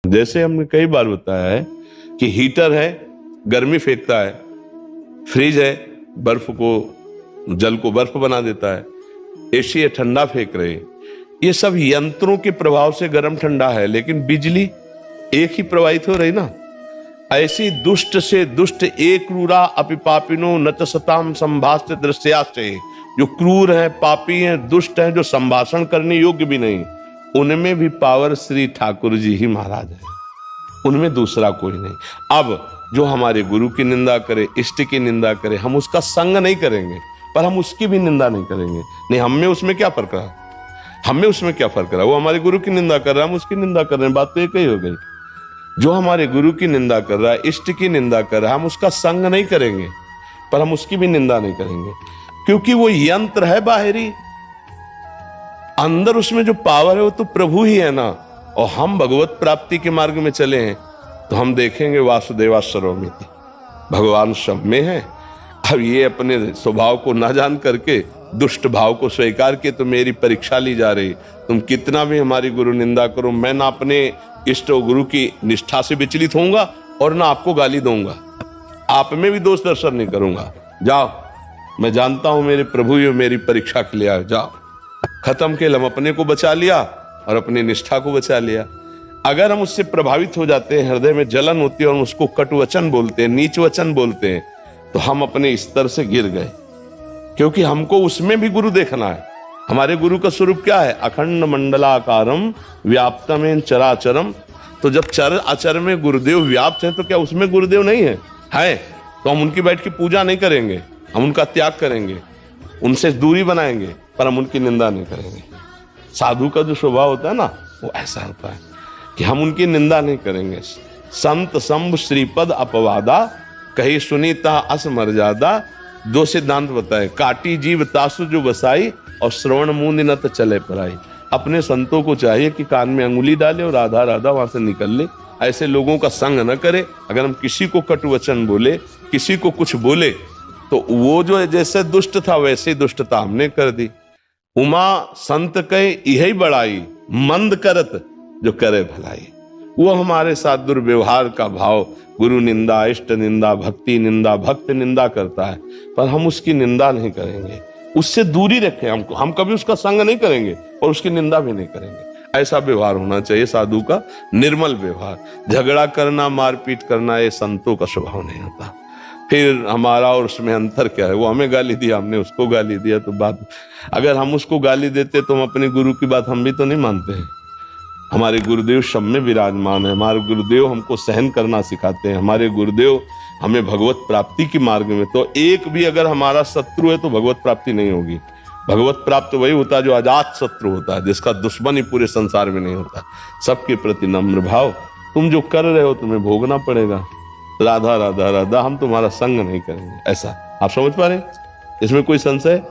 जैसे हमने कई बार बताया है कि हीटर है, गर्मी फेंकता है, फ्रिज है, जल को बर्फ बना देता है, एसी है, ठंडा फेंक रहे हैं। ये सब यंत्रों के प्रभाव से गर्म ठंडा है, लेकिन बिजली एक ही प्रवाहित हो रही ना। ऐसी दुष्ट से दुष्ट एक क्रूरा अपि पापिनो न च सताम संभाष्य दृश्याश्चये, जो क्रूर हैं, पापी हैं, दुष्ट हैं, जो संभाषण करने योग्य भी नहीं, उनमें भी पावर श्री ठाकुर जी ही महाराज है, उनमें दूसरा कोई नहीं। अब जो हमारे गुरु की निंदा करे, इष्ट की निंदा करे, हम उसका संग नहीं करेंगे, पर हम उसकी भी निंदा नहीं करेंगे। नहीं, हमें उसमें क्या फर्क रहा, हमें उसमें क्या फर्क रहा। वो हमारे गुरु की निंदा कर रहा है, हम उसकी निंदा कर रहे हैं, बात तो एक ही हो गई। जो हमारे गुरु की निंदा कर रहा है, इष्ट की निंदा कर रहा है, हम उसका संग नहीं करेंगे, पर हम उसकी भी निंदा नहीं करेंगे, क्योंकि वो यंत्र है बाहरी। अंदर उसमें जो पावर है वो तो प्रभु ही है ना। और हम भगवत प्राप्ति के मार्ग में चले हैं तो हम देखेंगे वासुदेवा सर्वमिति, भगवान सब में है। अब ये अपने स्वभाव को ना जान करके दुष्ट भाव को स्वीकार के तो मेरी परीक्षा ली जा रही। तुम कितना भी हमारी गुरु निंदा करो, मैं ना अपने इष्ट और गुरु की निष्ठा से विचलित होऊंगा और ना आपको गाली दूंगा, आप में भी दोष दर्शन नहीं करूंगा। जाओ, मैं जानता हूं मेरे प्रभु ये मेरी परीक्षा के लिए आए, जाओ। खत्म के हम अपने को बचा लिया और अपनी निष्ठा को बचा लिया। अगर हम उससे प्रभावित हो जाते हैं, हृदय में जलन होती है और उसको कटु वचन बोलते हैं, नीच वचन बोलते हैं, तो हम अपने स्तर से गिर गए, क्योंकि हमको उसमें भी गुरु देखना है। हमारे गुरु का स्वरूप क्या है? अखंड मंडलाकारम व्याप्तमेन चराचरम। तो जब चर अचर में गुरुदेव व्याप्त हैं, तो क्या उसमें गुरुदेव नहीं है? है तो हम उनकी बैठ के पूजा नहीं करेंगे, हम उनका त्याग करेंगे, उनसे दूरी बनाएंगे, पर हम उनकी निंदा नहीं करेंगे। साधु का जो स्वभाव होता है ना, वो ऐसा होता है कि हम उनकी निंदा नहीं करेंगे। संत संभ श्रीपद अपवादा, कही सुनीता अस मर्यादा। दो सिद्धांत बताए, काटी जीव तासु जो बसाई, और श्रवण मूंद न तो चले पराई। अपने संतों को चाहिए कि कान में अंगुली डाले और राधा राधा वहां से निकल ले। ऐसे लोगों का संग न करे। अगर हम किसी को कटु वचन बोले, किसी को कुछ बोले, तो वो जो जैसे दुष्ट था वैसे दुष्टता हमने कर दी। उमा संत कहे यही बड़ाई, मंद करत जो करे भलाई। वो हमारे साथ दुर्व्यवहार का भाव, गुरु निंदा, इष्ट निंदा, भक्ति निंदा, भक्त निंदा करता है, पर हम उसकी निंदा नहीं करेंगे, उससे दूरी रखें। हम कभी उसका संग नहीं करेंगे और उसकी निंदा भी नहीं करेंगे। ऐसा व्यवहार होना चाहिए साधु का, निर्मल व्यवहार। झगड़ा करना, मारपीट करना, ये संतों का स्वभाव नहीं होता। फिर हमारा और उसमें अंतर क्या है? वो हमें गाली दिया, हमने उसको गाली दिया, तो बात, अगर हम उसको गाली देते तो हम अपने गुरु की बात हम भी तो नहीं मानते हैं। हमारे गुरुदेव सब में विराजमान है। हमारे गुरुदेव हमको सहन करना सिखाते हैं। हमारे गुरुदेव हमें भगवत प्राप्ति की मार्ग में, तो एक भी अगर हमारा शत्रु है तो भगवत प्राप्ति नहीं होगी। भगवत प्राप्त वही होता है जो अजात शत्रु होता है, जिसका दुश्मन ही पूरे संसार में नहीं होता। सबके प्रति नम्र भाव। तुम जो कर रहे हो तुम्हें भोगना पड़ेगा। राधा राधा राधा, हम तुम्हारा संग नहीं करेंगे। ऐसा आप समझ पा रहे? इसमें कोई संशय?